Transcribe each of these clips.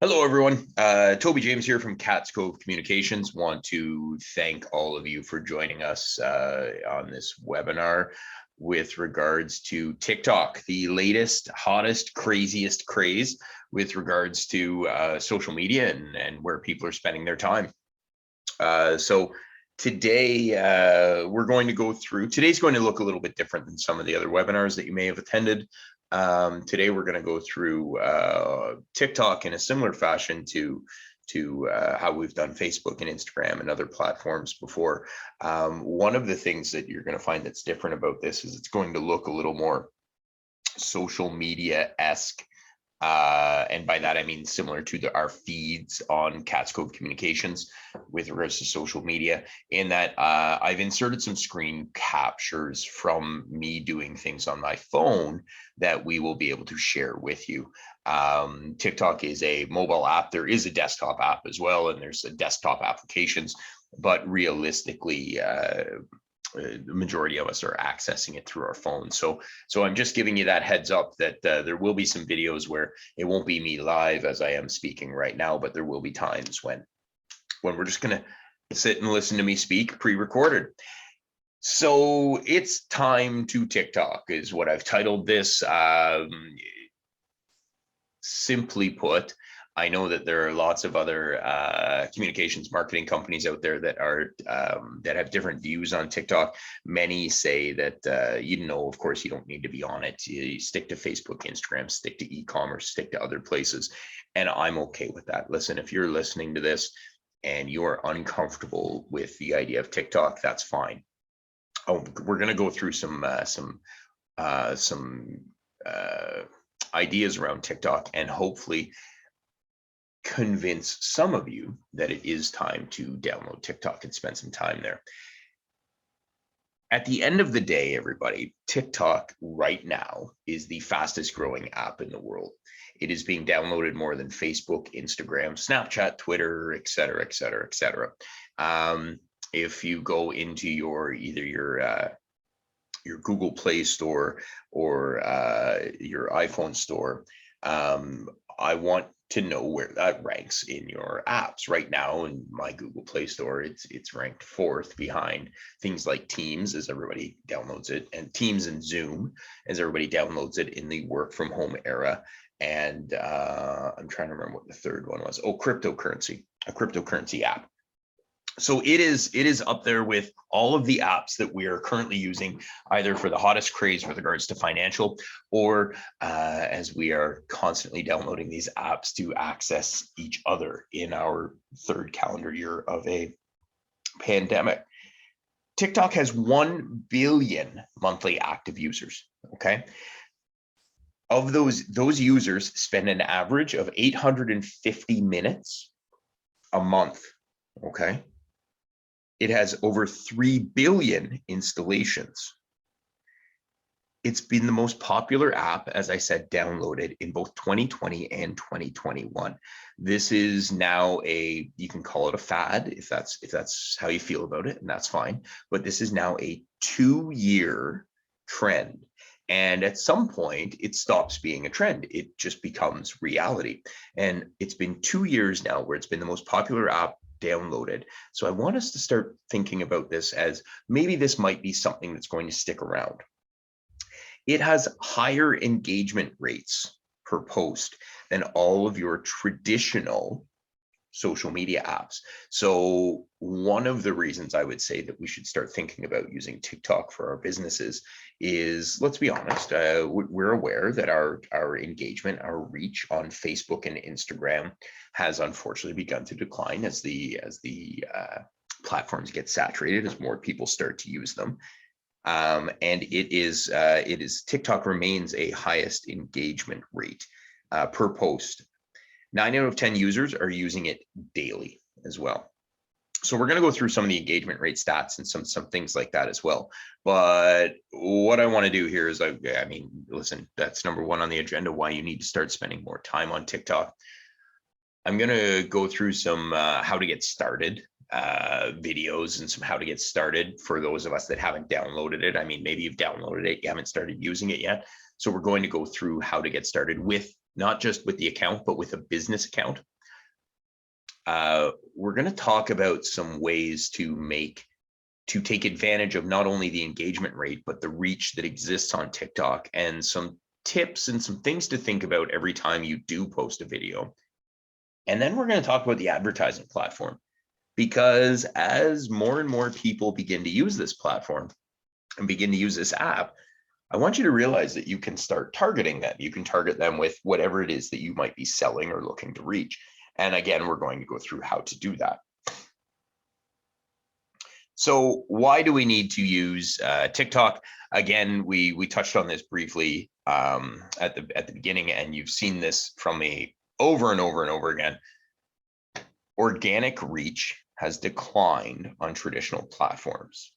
Hello, everyone. Toby James here from Cats Cove Communications. Want to thank all of you for joining us on this webinar with regards to TikTok, the latest, hottest, craziest craze with regards to social media and where people are spending their time. So today we're going to go through, today's going to look a little bit different than some of the other webinars that you may have attended. Today we're going to go through TikTok in a similar fashion to how we've done Facebook and Instagram and other platforms before. One of the things that you're going to find that's different about this is it's going to look a little more social media-esque. And by that, I mean similar to our feeds on Cats Cove Communications with regards to social media, in that I've inserted some screen captures from me doing things on my phone that we will be able to share with you. TikTok is a mobile app. There is a desktop app as well, and there's a desktop applications, but realistically, the majority of us are accessing it through our phones. So I'm just giving you that heads up that there will be some videos where it won't be me live as I am speaking right now, but there will be times when we're just going to sit and listen to me speak pre-recorded. So it's time to TikTok is what I've titled this. Simply put, I know that there are lots of other communications marketing companies out there that are that have different views on TikTok. Many say that of course, you don't need to be on it. You stick to Facebook, Instagram, stick to e-commerce, stick to other places, and I'm okay with that. Listen, if you're listening to this and you are uncomfortable with the idea of TikTok, that's fine. Oh, we're going to go through some ideas around TikTok and hopefully convince some of you that it is time to download TikTok and spend some time there. At the end of the day, everybody, TikTok right now is the fastest growing app in the world. It is being downloaded more than Facebook, Instagram, Snapchat, Twitter, et cetera, et cetera, et cetera. If you go into your Google Play Store or your iPhone store, I want to know where that ranks in your apps. Right now in my Google Play Store, it's ranked 4th behind things like Teams as everybody downloads it, and Teams and Zoom as everybody downloads it in the work from home era. And I'm trying to remember what the third one was. Oh, cryptocurrency, a cryptocurrency app. So it is up there with all of the apps that we are currently using, either for the hottest craze with regards to financial, or as we are constantly downloading these apps to access each other in our 3rd calendar year of a pandemic. TikTok has 1 billion monthly active users. Okay. Of those users spend an average of 850 minutes a month. Okay. It has over 3 billion installations. It's been the most popular app, as I said, downloaded in both 2020 and 2021. This is now you can call it a fad if that's how you feel about it, and that's fine. But this is now a 2-year trend. And at some point, it stops being a trend. It just becomes reality. And it's been 2 years now where it's been the most popular app downloaded. So I want us to start thinking about this as maybe this might be something that's going to stick around. It has higher engagement rates per post than all of your traditional social media apps. So one of the reasons I would say that we should start thinking about using TikTok for our businesses is, let's be honest, we're aware that our engagement, our reach on Facebook and Instagram has unfortunately begun to decline as the platforms get saturated, as more people start to use them. And it is TikTok remains a highest engagement rate per post. 9 out of 10 users are using it daily as well. So we're going to go through some of the engagement rate stats and some things like that as well. But what I want to do here is, I mean, listen, that's number 1 on the agenda, why you need to start spending more time on TikTok. I'm going to go through some how to get started videos and some how to get started for those of us that haven't downloaded it. I mean, maybe you've downloaded it, you haven't started using it yet. So we're going to go through how to get started with not just with the account, but with a business account. We're going to talk about some ways to take advantage of not only the engagement rate, but the reach that exists on TikTok, and some tips and some things to think about every time you do post a video. And then we're going to talk about the advertising platform, because as more and more people begin to use this platform and begin to use this app, I want you to realize that you can start targeting them. You can target them with whatever it is that you might be selling or looking to reach. And again, we're going to go through how to do that. So why do we need to use TikTok? Again, we touched on this briefly at the beginning, and you've seen this from me over and over and over again. Organic reach has declined on traditional platforms.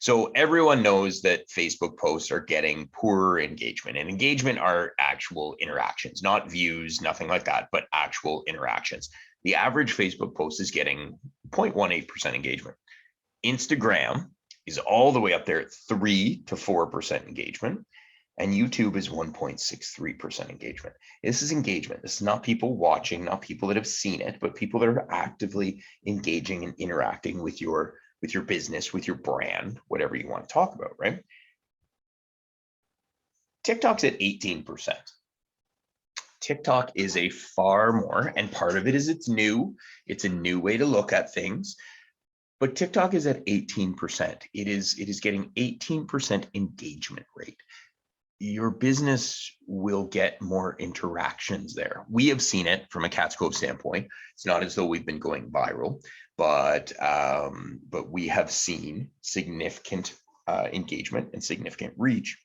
So everyone knows that Facebook posts are getting poorer engagement, and engagement are actual interactions, not views, nothing like that, but actual interactions. The average Facebook post is getting 0.18% engagement. Instagram is all the way up there at 3 to 4% engagement, and YouTube is 1.63% engagement. This is engagement. This is not people watching, not people that have seen it, but people that are actively engaging and interacting with your business, with your brand, whatever you want to talk about, right? TikTok's at 18%. TikTok is a far more, and part of it is it's new. It's a new way to look at things. But TikTok is at 18%. It is getting 18% engagement rate. Your business will get more interactions there. We have seen it from a Cat's Cove standpoint. It's not as though we've been going viral, but we have seen significant engagement and significant reach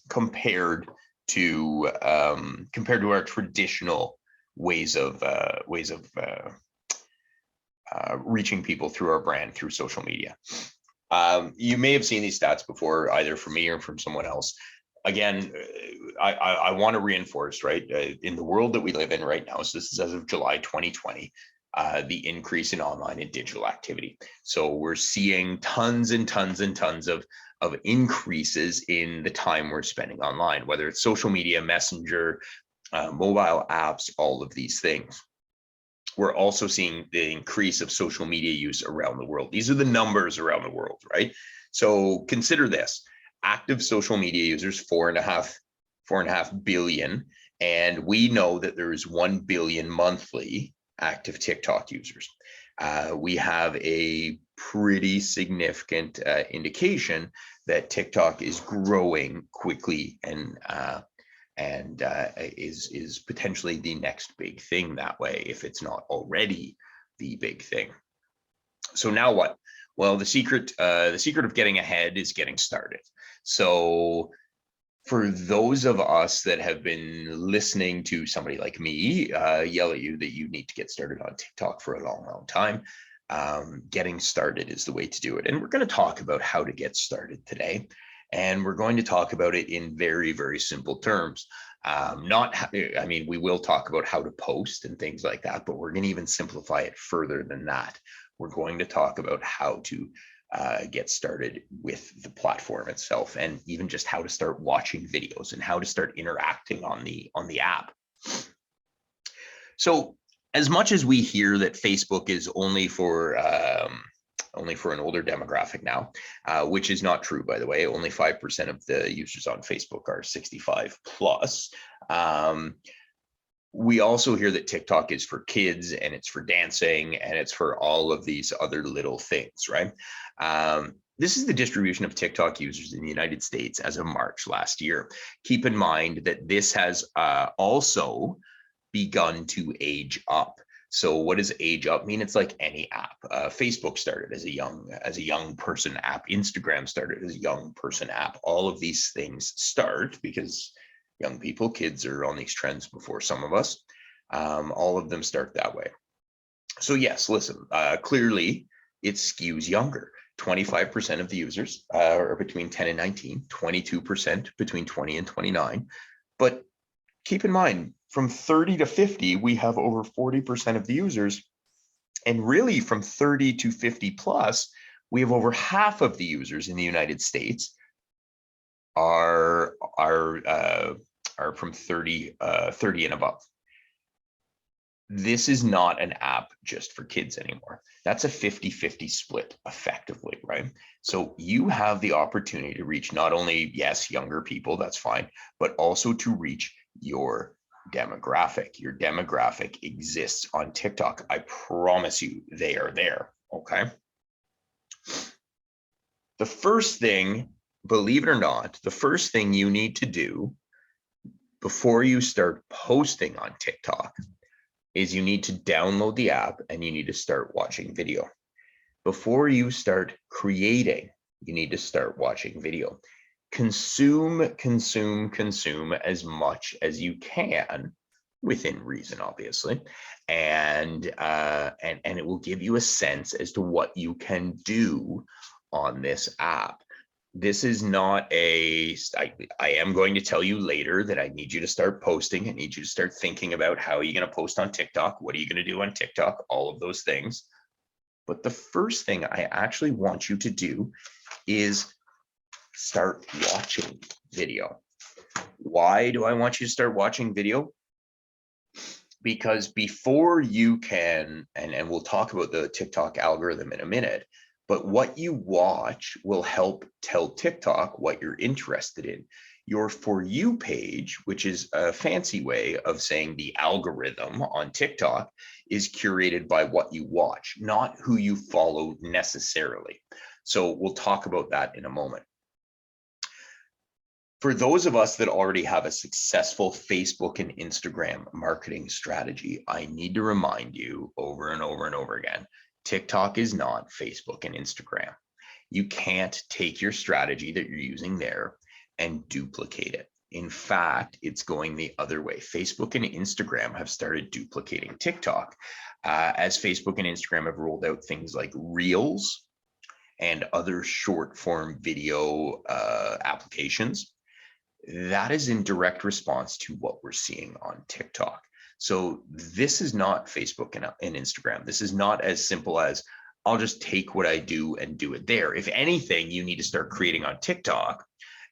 compared to our traditional ways of reaching people through our brand, through social media. You may have seen these stats before, either from me or from someone else. Again, I want to reinforce, right, in the world that we live in right now, so this is as of July 2020, the increase in online and digital activity. So we're seeing tons and tons and tons of increases in the time we're spending online, whether it's social media, messenger, mobile apps, all of these things. We're also seeing the increase of social media use around the world. These are the numbers around the world, right? So consider this: active social media users, 4.5 billion. And we know that there's 1 billion monthly active TikTok users. We have a pretty significant indication that TikTok is growing quickly and is potentially the next big thing that way, if it's not already the big thing. So now what? Well, the secret of getting ahead is getting started. So for those of us that have been listening to somebody like me yell at you that you need to get started on TikTok for a long, long time, getting started is the way to do it. And we're going to talk about how to get started today. And we're going to talk about it in very, very simple terms. We will talk about how to post and things like that, but we're going to even simplify it further than that. We're going to talk about how to get started with the platform itself, and even just how to start watching videos and how to start interacting on the app. So as much as we hear that Facebook is only for an older demographic now, which is not true, by the way. Only 5% of the users on Facebook are 65 plus. We also hear that TikTok is for kids, and it's for dancing, and it's for all of these other little things, right? This is the distribution of TikTok users in the United States as of March last year. Keep in mind that this has also begun to age up. So what does age up mean? It's like any app. Facebook started as a young person app. Instagram started as a young person app. All of these things start because young people, kids, are on these trends before some of us. All of them start that way. So yes, listen, clearly it skews younger. 25% of the users are between 10 and 19, 22% between 20 and 29. But keep in mind, from 30 to 50, we have over 40% of the users. And really from 30 to 50 plus, we have over half of the users in the United States are are from 30 and above. This is not an app just for kids anymore. That's a 50-50 split effectively, right? So you have the opportunity to reach not only, yes, younger people, that's fine, but also to reach your demographic. Your demographic exists on TikTok. I promise you they are there, okay? The first thing, believe it or not, the first thing you need to do before you start posting on TikTok is you need to download the app and you need to start watching video. Before you start creating, you need to start watching video. Consume as much as you can within reason, obviously. And it will give you a sense as to what you can do on this app. This is not I am going to tell you later that I need you to start posting. I need you to start thinking about how are you going to post on TikTok? What are you going to do on TikTok? All of those things. But the first thing I actually want you to do is start watching video. Why do I want you to start watching video? Because before you can, and we'll talk about the TikTok algorithm in a minute, but what you watch will help tell TikTok what you're interested in. Your For You page, which is a fancy way of saying the algorithm on TikTok, is curated by what you watch, not who you follow necessarily. So we'll talk about that in a moment. For those of us that already have a successful Facebook and Instagram marketing strategy, I need to remind you over and over and over again, TikTok is not Facebook and Instagram. You can't take your strategy that you're using there and duplicate it. In fact, it's going the other way. Facebook and Instagram have started duplicating TikTok as Facebook and Instagram have rolled out things like Reels and other short form video applications. That is in direct response to what we're seeing on TikTok. So this is not Facebook and Instagram. This is not as simple as I'll just take what I do and do it there. If anything, you need to start creating on TikTok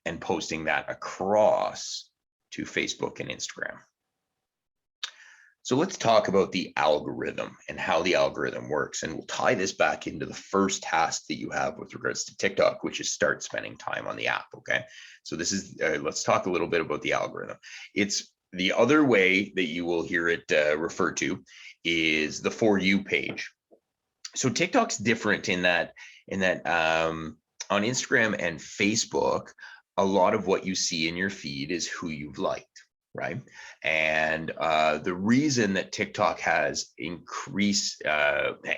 and posting that across to Facebook and Instagram. So let's talk about the algorithm and how the algorithm works. And we'll tie this back into the first task that you have with regards to TikTok, which is start spending time on the app, okay? So this is, let's talk a little bit about the algorithm. It's the other way that you will hear it referred to is the For You page. So TikTok's different in that on Instagram and Facebook, a lot of what you see in your feed is who you've liked, right? And the reason that TikTok has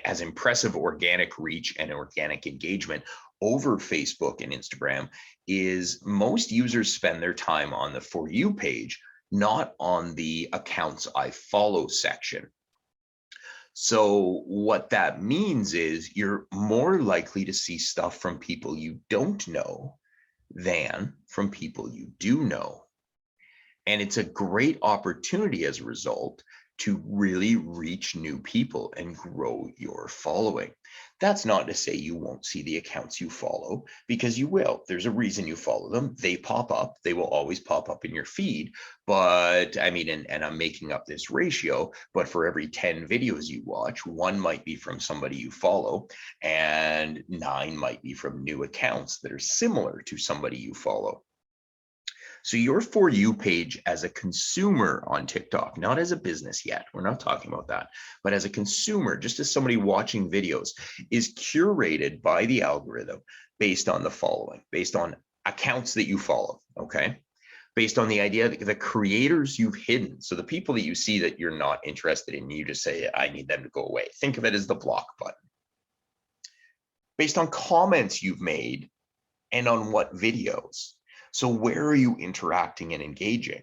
has impressive organic reach and organic engagement over Facebook and Instagram is most users spend their time on the For You page, not on the accounts I follow section. So what that means is you're more likely to see stuff from people you don't know than from people you do know. And it's a great opportunity as a result to really reach new people and grow your following. That's not to say you won't see the accounts you follow, because you will. There's a reason you follow them. They pop up. They will always pop up in your feed. But I mean, and I'm making up this ratio, but for every 10 videos you watch, 1 might be from somebody you follow, and 9 might be from new accounts that are similar to somebody you follow. So your For You page as a consumer on TikTok, not as a business yet, we're not talking about that, but as a consumer, just as somebody watching videos, is curated by the algorithm based on the following, based on accounts that you follow, okay? Based on the idea that the creators you've hidden. So the people that you see that you're not interested in, you just say, I need them to go away. Think of it as the block button. Based on comments you've made and on what videos. So where are you interacting and engaging?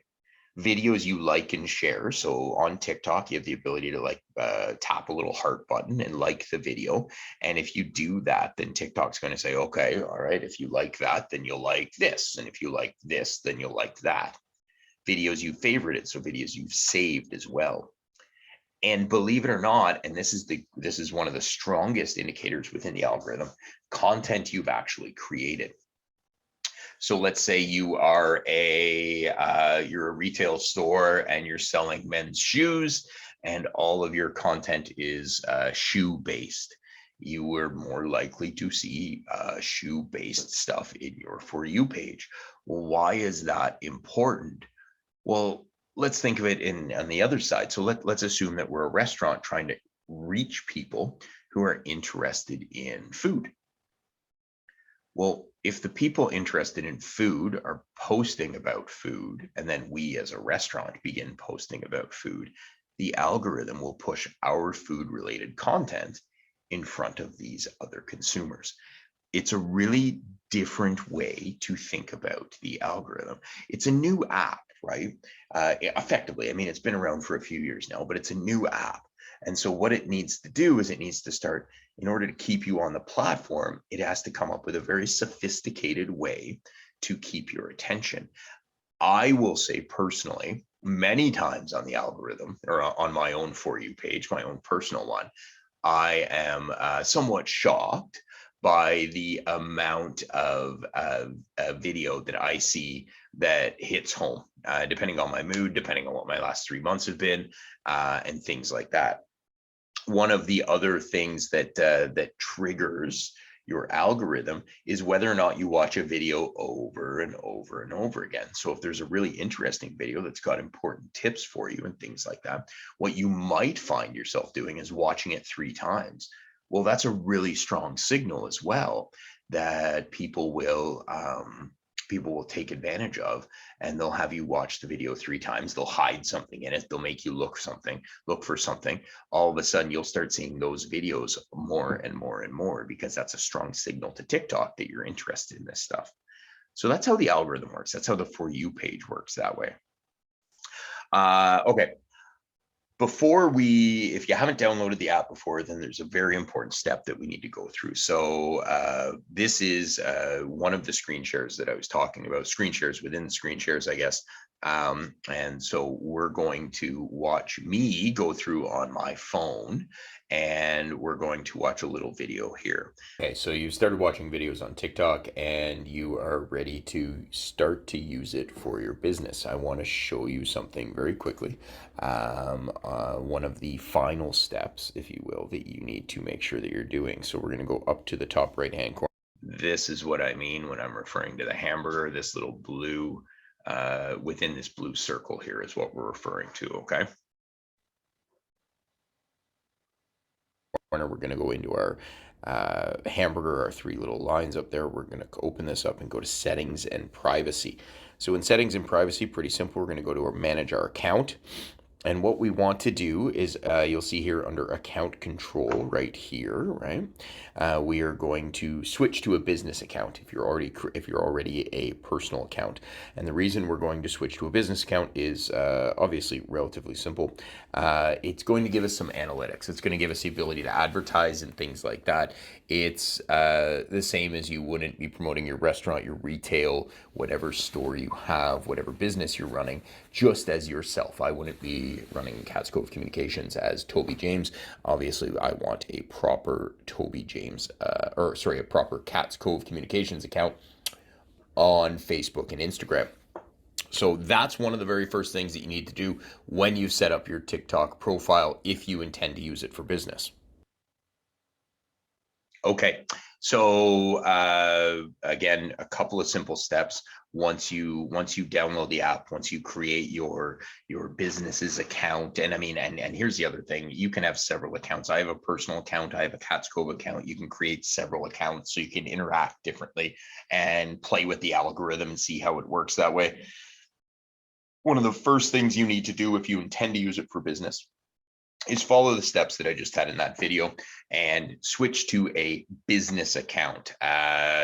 Videos you like and share. So on TikTok, you have the ability to tap a little heart button and like the video. And if you do that, then TikTok's going to say, okay, all right, if you like that, then you'll like this. And if you like this, then you'll like that. Videos you favorited, so videos you've saved as well. And believe it or not, and this is one of the strongest indicators within the algorithm, content you've actually created. So let's say you are you're a retail store and you're selling men's shoes, and all of your content is shoe based. You were more likely to see shoe based stuff in your For You page. Well, why is that important? Well, let's think of it on the other side. So let's assume that we're a restaurant trying to reach people who are interested in food. Well, if the people interested in food are posting about food, and then we as a restaurant begin posting about food, the algorithm will push our food related content in front of these other consumers. It's a really different way to think about the algorithm. It's a new app, right? Effectively, I mean, it's been around for a few years now, but it's a new app. And so what it needs to do is it needs to start, in order to keep you on the platform, it has to come up with a very sophisticated way to keep your attention. I will say personally, many times on the algorithm or on my own For You page, my own personal one, I am somewhat shocked by the amount of video that I see that hits home, depending on my mood, depending on what my last 3 months have been, and things like that. One of the other things that triggers your algorithm is whether or not you watch a video over and over and over again. So if there's a really interesting video that's got important tips for you and things like that, what you might find yourself doing is watching it 3 times. Well, that's a really strong signal as well that people will take advantage of, and they'll have you watch the video 3 times. They'll hide something in it. They'll make you look for something. All of a sudden you'll start seeing those videos more and more and more, because that's a strong signal to TikTok that you're interested in this stuff. So that's how the algorithm works. That's how the For You page works that way. Okay. If you haven't downloaded the app before, then there's a very important step that we need to go through. So this is one of the screen shares that I was talking about, screen shares within the screen shares, I guess. And so we're going to watch me go through on my phone, and we're going to watch a little video here. Okay, so you started watching videos on TikTok and you are ready to start to use it for your business. I want to show you something very quickly. One of the final steps, if you will, that you need to make sure that you're doing. So we're going to go up to the top right hand corner. This is what I mean when I'm referring to the hamburger. This little blue within this blue circle here is what we're referring to. Okay. We're going to go into our hamburger, our 3 little lines up there. We're going to open this up and go to settings and privacy. So in settings and privacy, pretty simple. We're going to go to manage our account. And what we want to do is, you'll see here under account control right here, right? We are going to switch to a business account if you're already a personal account. And the reason we're going to switch to a business account is obviously relatively simple. It's going to give us some analytics. It's going to give us the ability to advertise and things like that. It's the same as you wouldn't be promoting your restaurant, your retail, whatever store you have, whatever business you're running, just as yourself. I wouldn't be running Cats Cove Communications as Toby James. Obviously, I want a proper Toby James, a proper Cats Cove Communications account on Facebook and Instagram. So that's one of the very first things that you need to do when you set up your TikTok profile, if you intend to use it for business. Okay, so again, a couple of simple steps. Once you download the app, once you create your business's account, and I mean, and here's the other thing: you can have several accounts. I have a personal account. I have a Cats Cove account. You can create several accounts so you can interact differently and play with the algorithm and see how it works that way. One of the first things you need to do if you intend to use it for business is follow the steps that I just had in that video and switch to a business account.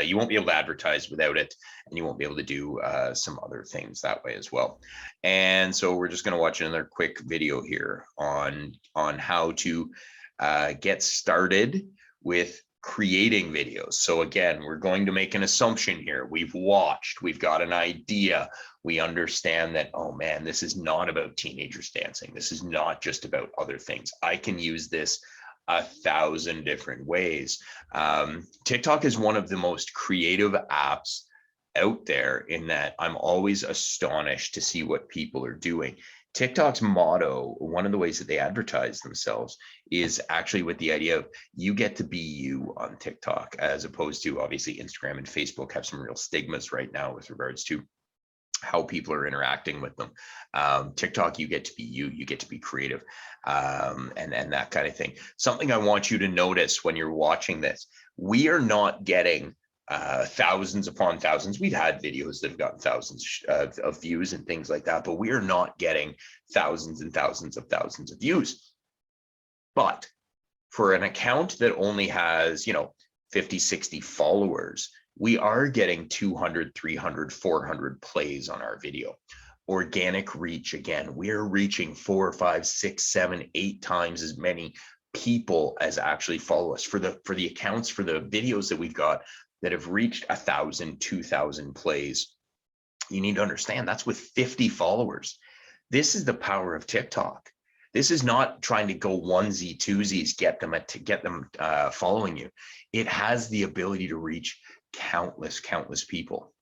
You won't be able to advertise without it, and you won't be able to do some other things that way as well. And so we're just going to watch another quick video here on how to get started with creating videos. So again, we're going to make an assumption here. We've watched, we've got an idea. We understand that, oh man, this is not about teenagers dancing. This is not just about other things. I can use this 1,000 different ways. TikTok is one of the most creative apps out there in that I'm always astonished to see what people are doing. TikTok's motto, one of the ways that they advertise themselves, is actually with the idea of you get to be you on TikTok, as opposed to obviously Instagram and Facebook have some real stigmas right now with regards to how people are interacting with them. TikTok, you get to be you get to be creative, and that kind of thing. Something I want you to notice when you're watching this, we are not getting thousands upon thousands. We've had videos that have gotten thousands of views and things like that, but we are not getting thousands and thousands of views. But for an account that only has, 50, 60 followers, we are getting 200, 300, 400 plays on our video. Organic reach, again, we're reaching 4, 5, 6, 7, 8 times as many people as actually follow us. For the accounts, for the videos that we've got that have reached 1,000, 2,000 plays, you need to understand that's with 50 followers. This is the power of TikTok. This is not trying to go onesie twosies, get them following you. It has the ability to reach countless people.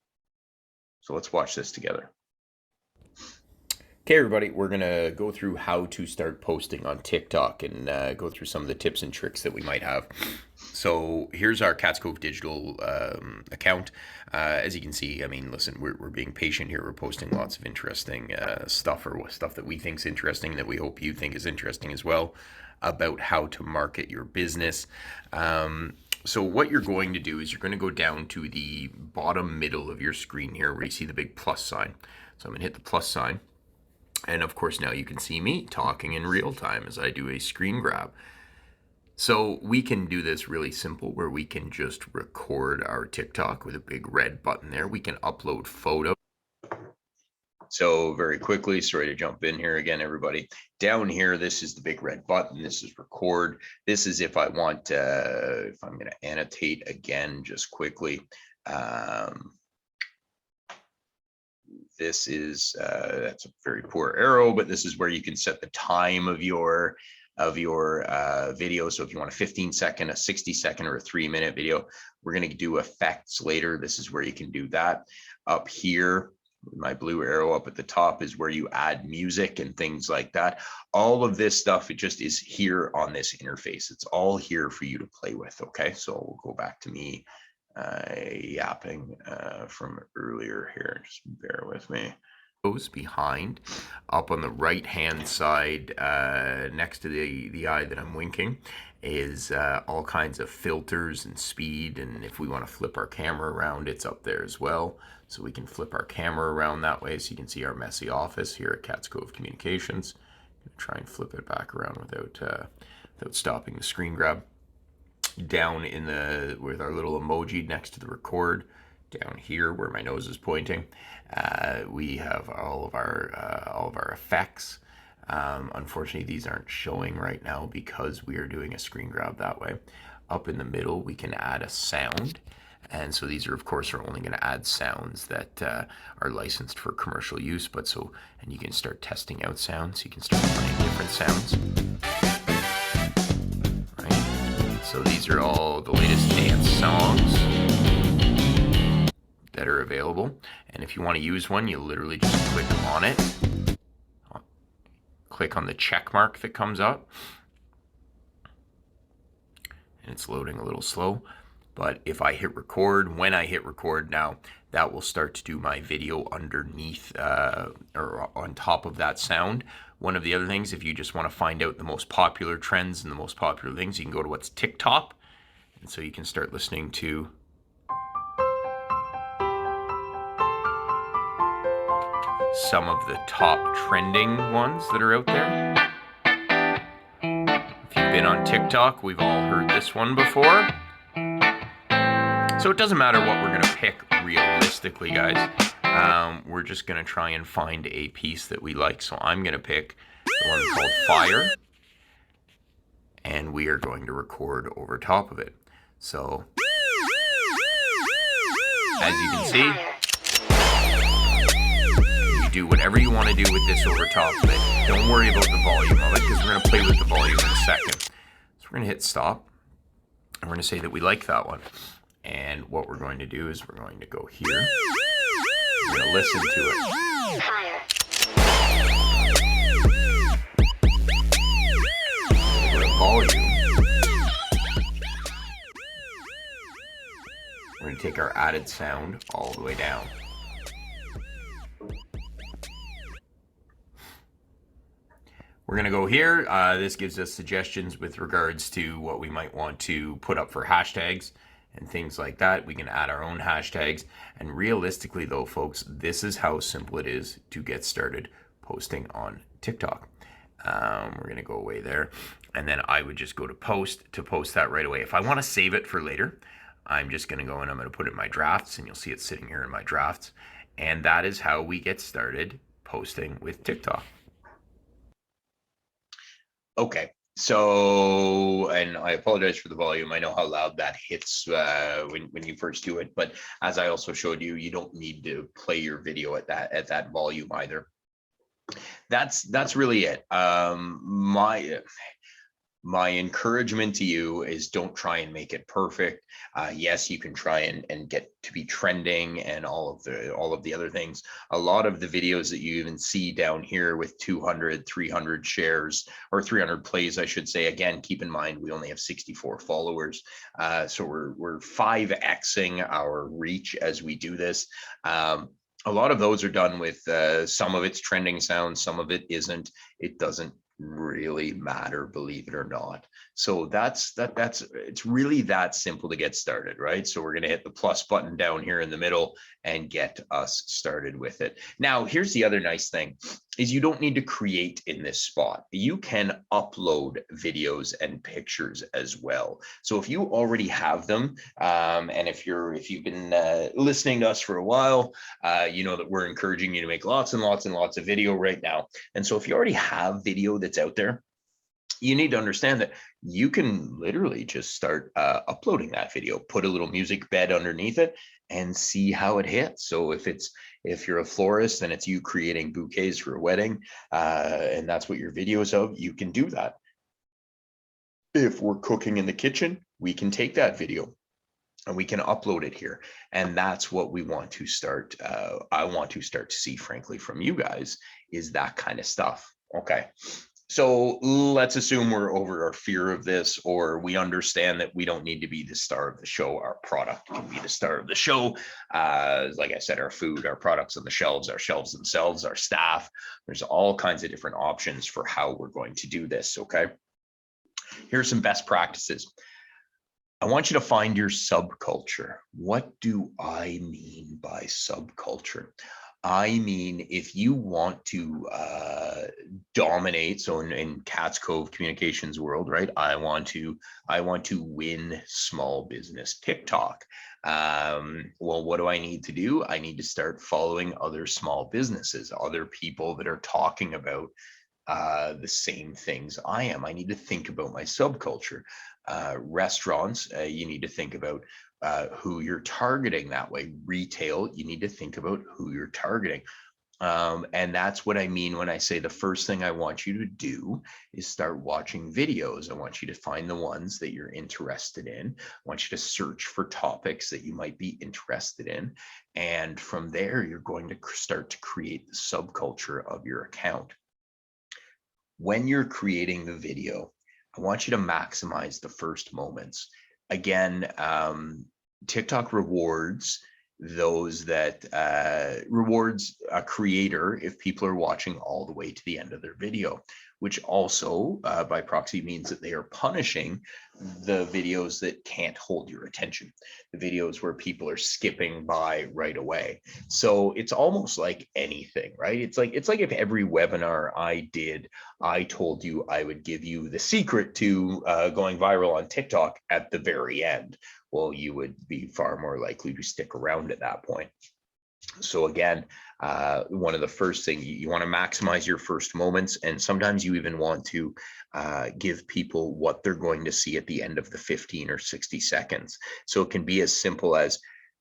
So let's watch this together. Okay, everybody, we're going to go through how to start posting on TikTok and go through some of the tips and tricks that we might have. So here's our Cats Cove Digital account. As you can see, I mean, listen, we're being patient here. We're posting lots of interesting stuff, or stuff that we think is interesting, that we hope you think is interesting as well, about how to market your business. So what you're going to do is you're going to go down to the bottom middle of your screen here where you see the big plus sign. So I'm going to hit the plus sign. And of course, now you can see me talking in real time as I do a screen grab. So we can do this really simple, where we can just record our TikTok with a big red button there. We can upload photos. So very quickly, sorry to jump in here again, everybody. Down here, this is the big red button. This is record. This is if I want, if I'm going to annotate again, just quickly. This is, that's a very poor arrow, but this is where you can set the time of your video. So if you want a 15-second, a 60-second, or a 3-minute video, we're going to do effects later. This is where you can do that. Up here, my blue arrow up at the top is where you add music and things like that. All of this stuff, it just is here on this interface. It's all here for you to play with. Okay, so we'll go back to me yapping from earlier here. Just bear with me. Goes behind, up on the right hand side, next to the eye that I'm winking, is all kinds of filters and speed. And if we want to flip our camera around, it's up there as well. So we can flip our camera around that way, so you can see our messy office here at Cats Cove Communications. Try and flip it back around without stopping the screen grab. Down in with our little emoji next to the record, down here where my nose is pointing, we have all of our effects. Unfortunately, these aren't showing right now because we are doing a screen grab that way. Up in the middle, we can add a sound. And so these are, of course, are only going to add sounds that are licensed for commercial use. And you can start testing out sounds. You can start playing different sounds. So these are all the latest dance songs that are available. And if you want to use one, you literally just click on it. Click on the check mark that comes up. And it's loading a little slow. But if I hit record, when I hit record now, that will start to do my video underneath or on top of that sound. One of the other things, if you just want to find out the most popular trends and the most popular things, you can go to what's TikTok. And so you can start listening to some of the top trending ones that are out there. If you've been on TikTok, we've all heard this one before. So it doesn't matter what we're going to pick realistically, guys. We're just going to try and find a piece that we like. So I'm going to pick the one called Fire. And we are going to record over top of it. So, as you can see, you do whatever you want to do with this over top of it. Don't worry about the volume of it, because we're going to play with the volume in a second. So we're going to hit stop. And we're going to say that we like that one. And what we're going to do is we're going to go here. We're going to listen to it. Fire. Over the volume. We're going to take our added sound all the way down. We're going to go here. This gives us suggestions with regards to what we might want to put up for hashtags and things like that. We can add our own hashtags. And realistically though, folks, this is how simple it is to get started posting on TikTok. We're going to go away there. And then I would just go to post that right away. If I want to save it for later, I'm just going to go and I'm going to put it in my drafts, and you'll see it sitting here in my drafts. And that is how we get started posting with TikTok. Okay, so, and I apologize for the volume. I know how loud that hits when you first do it, but as I also showed you, you don't need to play your video at that volume either. That's really it. My encouragement to you is don't try and make it perfect. Yes, you can try and get to be trending and all of the other things. A lot of the videos that you even see down here with 200, 300 shares or 300 plays, I should say. Again, keep in mind, we only have 64 followers. So we're 5xing our reach as we do this. A lot of those are done with some of it's trending sound, some of it isn't. It doesn't really matter, believe it or not. So it's really that simple to get started, right? So we're going to hit the plus button down here in the middle and get us started with it. Now, here's the other nice thing is you don't need to create in this spot. You can upload videos and pictures as well. So if you already have them, and if you've been listening to us for a while, you know that we're encouraging you to make lots and lots and lots of video right now. And so if you already have video that's out there, you need to understand that you can literally just start uploading that video, put a little music bed underneath it and see how it hits. So if you're a florist and it's you creating bouquets for a wedding, and that's what your video is of, you can do that. If we're cooking in the kitchen, we can take that video and we can upload it here. And that's what we want to start. I want to start to see, frankly, from you guys, is that kind of stuff. Okay. So let's assume we're over our fear of this, or we understand that we don't need to be the star of the show. Our product can be the star of the show. Like I said, our food, our products on the shelves, our shelves themselves, our staff. There's all kinds of different options for how we're going to do this. Okay. Here's some best practices. I want you to find your subculture. What do I mean by subculture? I mean, if you want to dominate, so in Cats Cove Communications world, right? I want to win small business TikTok. Well, what do I need to do? I need to start following other small businesses, other people that are talking about the same things I am. I need to think about my subculture. Restaurants, you need to think about who you're targeting that way. Retail, you need to think about who you're targeting. And that's what I mean when I say the first thing I want you to do is start watching videos. I want you to find the ones that you're interested in. I want you to search for topics that you might be interested in. And from there, you're going to start to create the subculture of your account. When you're creating the video, I want you to maximize the first moments. Again, TikTok rewards those that rewards a creator if people are watching all the way to the end of their video, which also by proxy means that they are punishing the videos that can't hold your attention, the videos where people are skipping by right away. So it's almost like anything, right? It's like if every webinar I did, I told you I would give you the secret to going viral on TikTok at the very end. Well, you would be far more likely to stick around at that point. So again, one of the first things, you want to maximize your first moments, and sometimes you even want to give people what they're going to see at the end of the 15 or 60 seconds. So it can be as simple as,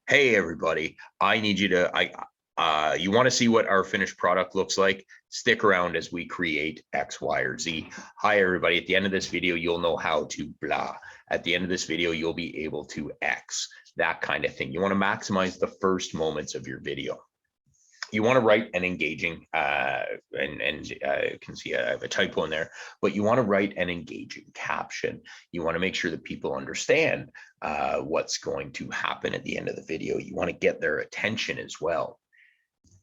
hey, everybody, I need you to, You want to see what our finished product looks like? Stick around as we create X, Y, or Z. Hi, everybody. At the end of this video, you'll know how to blah. At the end of this video, you'll be able to X, that kind of thing. You want to maximize the first moments of your video. You want to write an engaging, you can see I have a typo in there, but you want to write an engaging caption. You want to make sure that people understand what's going to happen at the end of the video. You want to get their attention as well.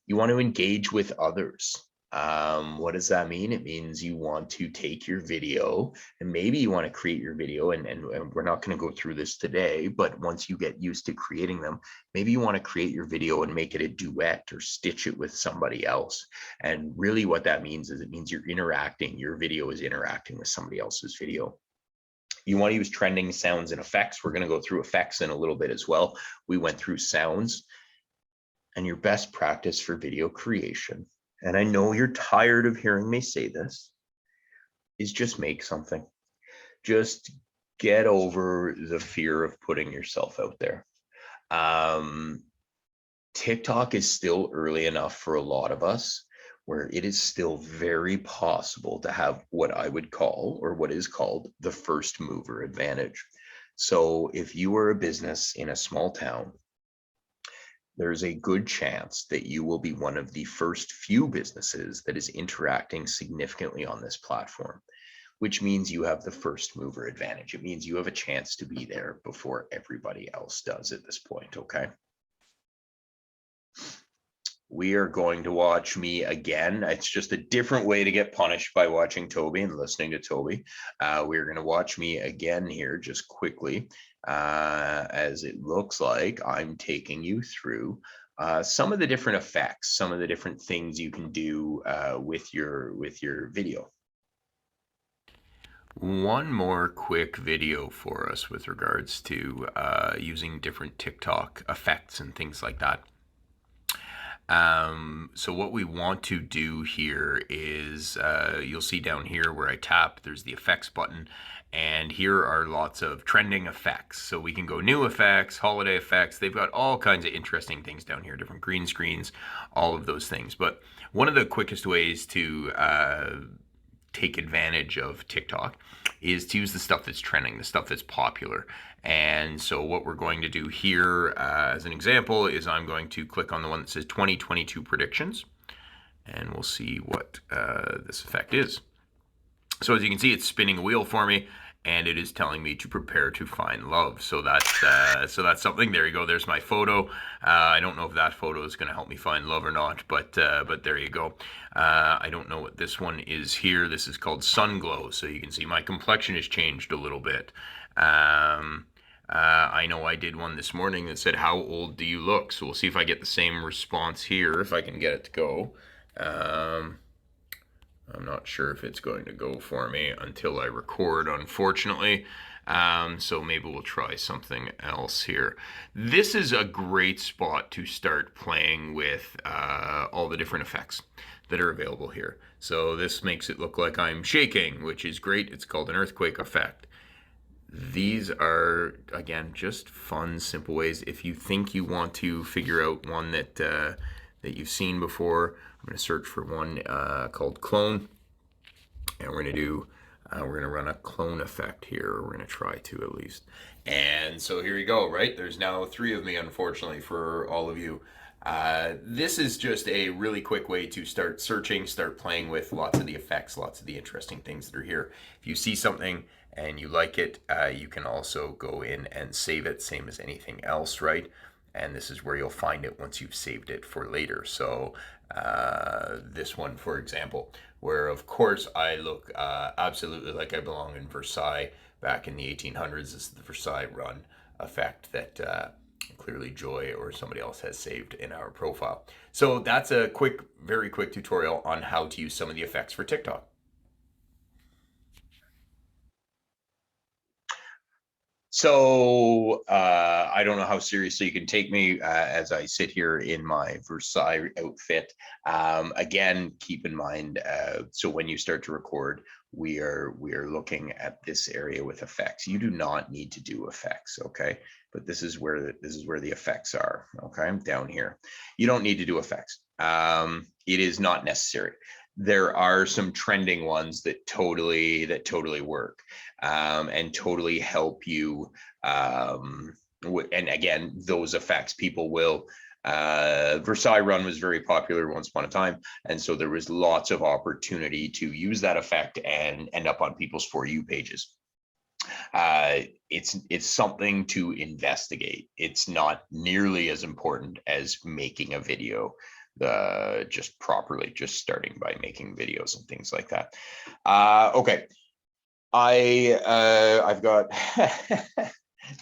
You want to engage with others. What does that mean? It means you want to take your video, and maybe you want to create your video, and we're not going to go through this today, but once you get used to creating them, maybe you want to create your video and make it a duet or stitch it with somebody else. And really what that means is it means you're interacting, your video is interacting with somebody else's video. You want to use trending sounds and effects. We're going to go through effects in a little bit as well. We went through sounds. And your best practice for video creation, and I know you're tired of hearing me say this, is just make something. Just get over the fear of putting yourself out there. TikTok is still early enough for a lot of us where it is still very possible to have what I would call, or what is called, the first mover advantage. So if you are a business in a small town, there's a good chance that you will be one of the first few businesses that is interacting significantly on this platform, which means you have the first mover advantage. It means you have a chance to be there before everybody else does at this point, okay? We are going to watch me again. It's just a different way to get punished by watching Toby and listening to Toby. We're going to watch me again here just quickly, as it looks like I'm taking you through some of the different effects, some of the different things you can do with your video. One more quick video for us with regards to using different TikTok effects and things like that. So what we want to do here is, you'll see down here where I tap, there's the effects button, and here are lots of trending effects. So we can go new effects, holiday effects. They've got all kinds of interesting things down here, different green screens, all of those things. But one of the quickest ways to take advantage of TikTok is to use the stuff that's trending, the stuff that's popular. And so what we're going to do here as an example is I'm going to click on the one that says 2022 predictions, and we'll see what this effect is. So as you can see, it's spinning a wheel for me, and it is telling me to prepare to find love. So that's something. There you go. There's my photo. I don't know if that photo is going to help me find love or not, but there you go. I don't know what this one is here. This is called Sun Glow. So you can see my complexion has changed a little bit. I know I did one this morning that said, "How old do you look?" So we'll see if I get the same response here, if I can get it to go. I'm not sure if it's going to go for me until I record, unfortunately. So maybe we'll try something else here. This is a great spot to start playing with all the different effects that are available here. So this makes it look like I'm shaking, which is great. It's called an earthquake effect. These are, again, just fun, simple ways. If you think you want to figure out one that you've seen before, I'm going to search for one called clone, and we're going to run a clone effect here. We're going to try to, at least. And so here you go, right? There's now 3 of me, unfortunately, for all of you. This is just a really quick way to start searching, start playing with lots of the effects, lots of the interesting things that are here. If you see something and you like it, you can also go in and save it, same as anything else, right? And this is where you'll find it once you've saved it for later. So this one, for example, where of course I look absolutely like I belong in Versailles back in the 1800s. This is the Versailles run effect that clearly Joy or somebody else has saved in our profile. So that's a quick, very quick tutorial on how to use some of the effects for TikTok. So I don't know how seriously you can take me as I sit here in my Versailles outfit. Again, keep in mind, so when you start to record, we are looking at this area with effects. You do not need to do effects, okay? But this is where the effects are, okay? Down here, you don't need to do effects. It is not necessary. There are some trending ones that totally work and totally help you. And again, those effects people will. Versailles Run was very popular once upon a time, and so there was lots of opportunity to use that effect and end up on people's For You pages. It's something to investigate. It's not nearly as important as making a video just properly, just starting by making videos and things like that. Okay, I've got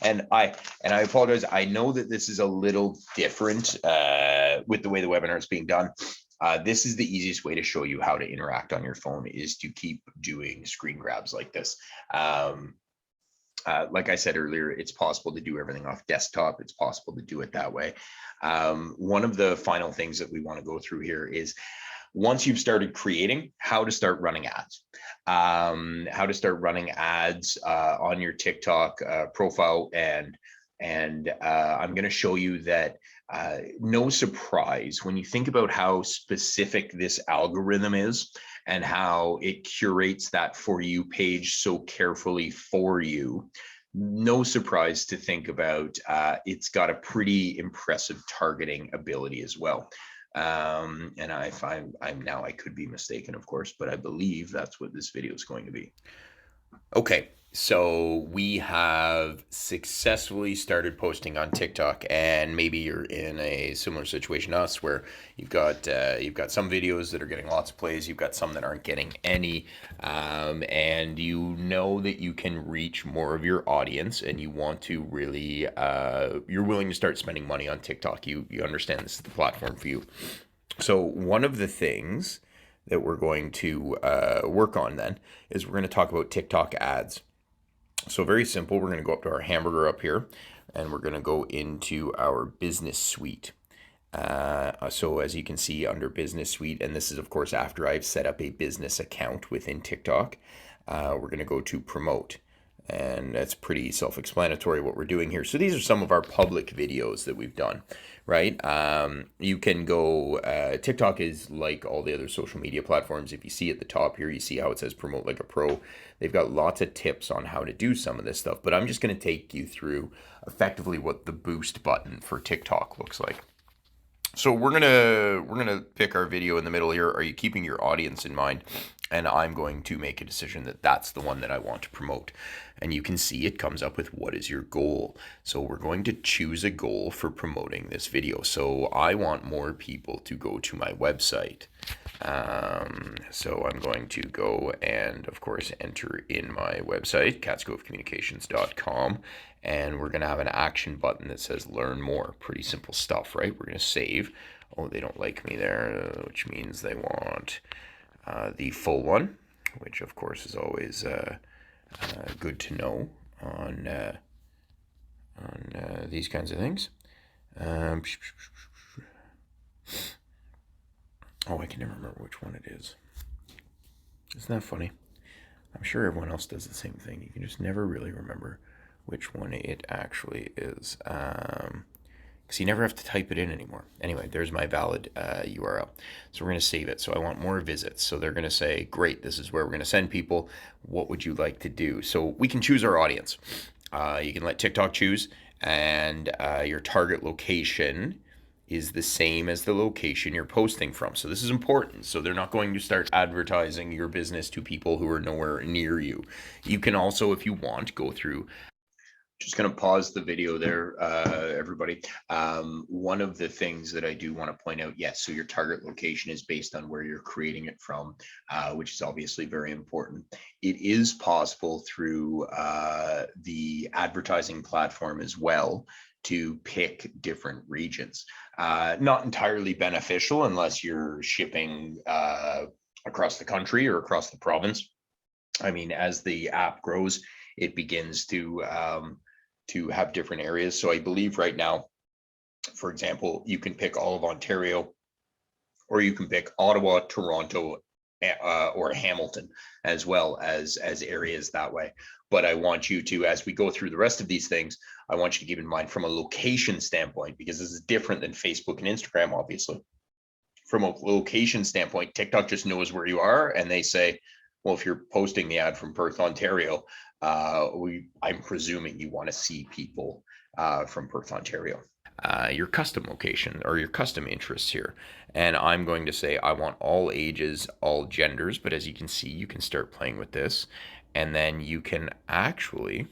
and I apologize. I know that this is a little different with the way the webinar is being done. This is the easiest way to show you how to interact on your phone, is to keep doing screen grabs like this. Like I said earlier, it's possible to do everything off desktop. It's possible to do it that way. One of the final things that we want to go through here is, once you've started creating, how to start running ads. How to start running ads on your TikTok profile. And I'm going to show you that no surprise, when you think about how specific this algorithm is and how it curates that For You page so carefully for you, no surprise to think about it's got a pretty impressive targeting ability as well. And I could be mistaken, of course, but I believe that's what this video is going to be. Okay, so we have successfully started posting on TikTok, and maybe you're in a similar situation to us, where you've got some videos that are getting lots of plays, you've got some that aren't getting any, and you know that you can reach more of your audience, and you want to really you're willing to start spending money on TikTok. You understand this is the platform for you. So one of the things that we're going to work on then is we're going to talk about TikTok ads. So very simple. We're going to go up to our hamburger up here, and we're going to go into our business suite. So as you can see under business suite, and this is of course after I've set up a business account within TikTok, we're going to go to promote. And that's pretty self-explanatory what we're doing here. So these are some of our public videos that we've done, right? You can go, TikTok is like all the other social media platforms. If you see at the top here, you see how it says promote like a pro. They've got lots of tips on how to do some of this stuff, but I'm just going to take you through effectively what the boost button for TikTok looks like. So we're gonna pick our video in the middle here. Are you keeping your audience in mind? And I'm going to make a decision that that's the one that I want to promote. And you can see it comes up with what is your goal. So we're going to choose a goal for promoting this video. So I want more people to go to my website. So I'm going to go and, of course, enter in my website, catscovecommunications.com, and we're going to have an action button that says learn more. Pretty simple stuff, right? We're going to save. Oh, they don't like me there, which means they want the full one, which, of course, is always good to know on these kinds of things. Oh, I can never remember which one it is. Isn't that funny? I'm sure everyone else does the same thing. You can just never really remember which one it actually is. Because you never have to type it in anymore. Anyway, there's my valid URL. So we're going to save it. So I want more visits. So they're going to say, great, this is where we're going to send people. What would you like to do? So we can choose our audience. You can let TikTok choose, and your target location is the same as the location you're posting from. So this is important. So they're not going to start advertising your business to people who are nowhere near you. You can also, if you want, go through. Just going to pause the video there, everybody. One of the things that I do want to point out, yes, so your target location is based on where you're creating it from, which is obviously very important. It is possible through the advertising platform as well to pick different regions. Not entirely beneficial unless you're shipping across the country or across the province. I mean, as the app grows, it begins to to have different areas. So I believe right now, for example, you can pick all of Ontario, or you can pick Ottawa, Toronto, or Hamilton as well as areas that way. But I want you to, as we go through the rest of these things, I want you to keep in mind from a location standpoint, because this is different than Facebook and Instagram, obviously. From a location standpoint, TikTok just knows where you are, and they say, well, if you're posting the ad from Perth, Ontario, I'm presuming you want to see people from Perth, Ontario. Your custom location or your custom interests here. And I'm going to say I want all ages, all genders, but as you can see, you can start playing with this. And then you can actually,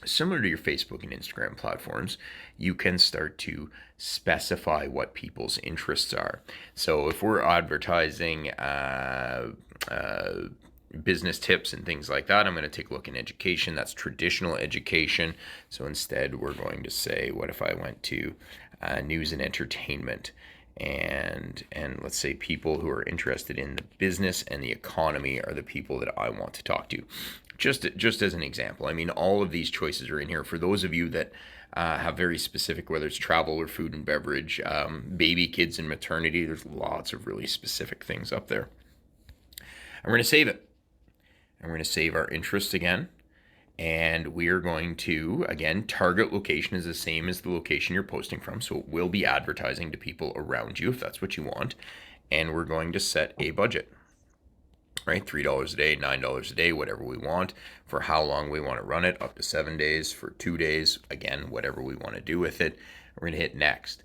similar to your Facebook and Instagram platforms, you can start to specify what people's interests are. So if we're advertising business tips and things like that, I'm going to take a look in education. That's traditional education. So instead, we're going to say, what if I went to news and entertainment, and let's say people who are interested in the business and the economy are the people that I want to talk to. Just as an example. I mean, all of these choices are in here. For those of you that have very specific, whether it's travel or food and beverage, baby, kids, and maternity, there's lots of really specific things up there. And we're going to save it. And we're going to save our interests again. And we are going to, again, target location is the same as the location you're posting from. So it will be advertising to people around you if that's what you want. And we're going to set a budget, right? $3 a day, $9 a day, whatever we want, for how long we want to run it, up to 7 days, for 2 days, again, whatever we want to do with it. We're going to hit next.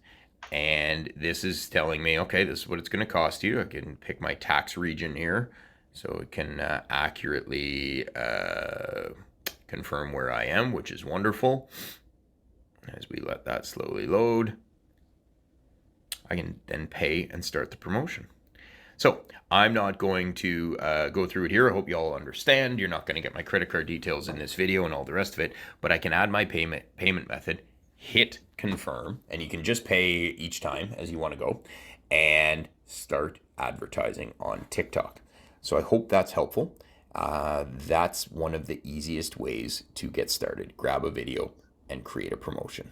And this is telling me, okay, this is what it's going to cost you. I can pick my tax region here, so it can accurately confirm where I am, which is wonderful. As we let that slowly load, I can then pay and start the promotion. So I'm not going to go through it here. I hope you all understand. You're not going to get my credit card details in this video and all the rest of it, but I can add my payment method, hit confirm, and you can just pay each time as you want to go, and start advertising on TikTok. So I hope that's helpful. That's one of the easiest ways to get started. Grab a video and create a promotion.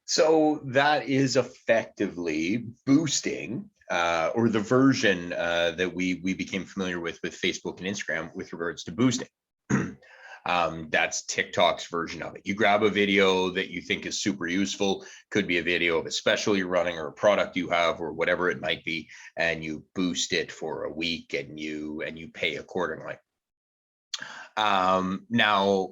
So that is effectively boosting, or the version that we became familiar with Facebook and Instagram with regards to boosting. That's TikTok's version of it. You grab a video that you think is super useful, could be a video of a special you're running or a product you have or whatever it might be, and you boost it for a week and you pay accordingly. Now,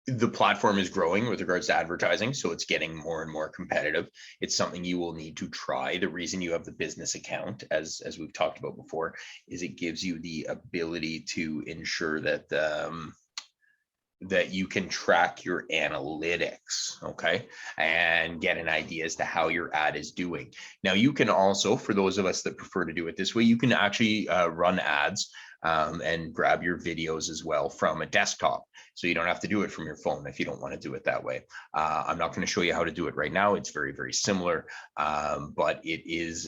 the platform is growing with regards to advertising, so it's getting more and more competitive. It's something you will need to try. The reason you have the business account, as we've talked about before, is it gives you the ability to ensure that that you can track your analytics, okay, and get an idea as to how your ad is doing. Now, you can also, for those of us that prefer to do it this way, you can actually run ads and grab your videos as well from a desktop. So you don't have to do it from your phone if you don't want to do it that way. I'm not going to show you how to do it right now. It's very, very similar, but it's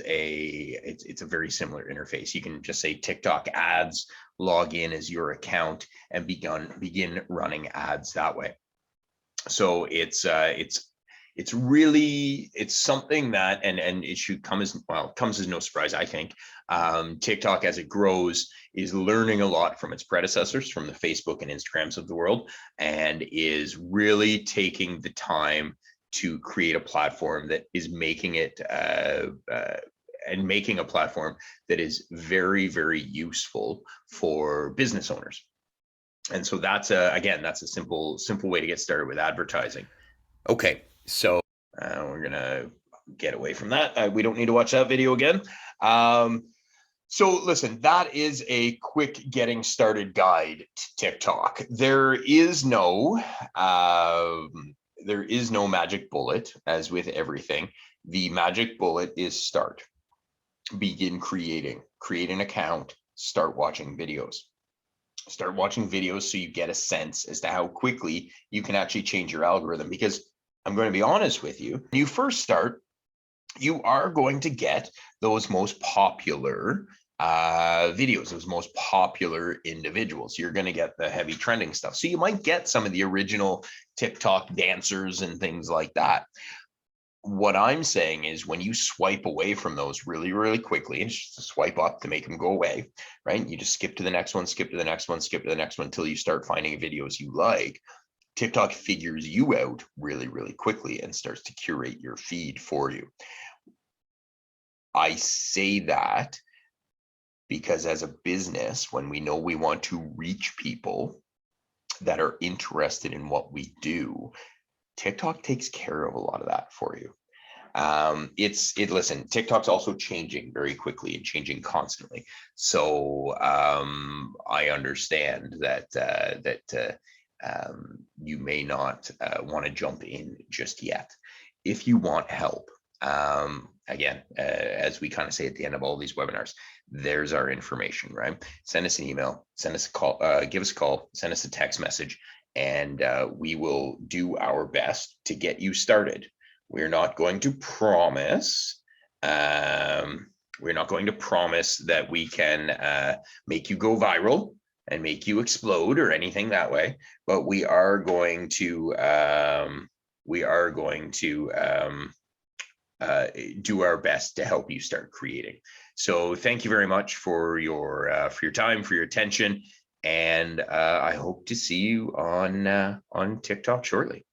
a very similar interface. You can just say TikTok ads, log in as your account, and begin running ads that way. So it's something that, and it should come as, well, comes as no surprise, I think. TikTok, as it grows, is learning a lot from its predecessors, from the Facebook and Instagrams of the world, and is really taking the time to create a platform that is making it and making a platform that is very, very useful for business owners. And so that's again, that's a simple way to get started with advertising. Okay, so we're gonna get away from that. We don't need to watch that video again. So listen, that is a quick getting started guide to TikTok. There is no magic bullet, as with everything. The magic bullet is start. Begin creating. Create an account. Start watching videos. Start watching videos so you get a sense as to how quickly you can actually change your algorithm. Because I'm going to be honest with you, when you first start, you are going to get those most popular videos, those most popular individuals. You're going to get the heavy trending stuff. So you might get some of the original TikTok dancers and things like that. What I'm saying is when you swipe away from those really, really quickly, and it's just a swipe up to make them go away, right? You just skip to the next one, skip to the next one, skip to the next one until you start finding videos you like. TikTok figures you out really, really quickly and starts to curate your feed for you. I say that because as a business, when we know we want to reach people that are interested in what we do, TikTok takes care of a lot of that for you. Listen, TikTok's also changing very quickly and changing constantly. So I understand that you may not want to jump in just yet. If you want help, again, as we kind of say at the end of all these webinars, there's our information, right? Send us an email, send us a call, give us a call, send us a text message, and we will do our best to get you started. We're not going to promise, that we can make you go viral and make you explode or anything that way, but we are going to do our best to help you start creating. So thank you very much for your time, for your attention, and I hope to see you on TikTok shortly.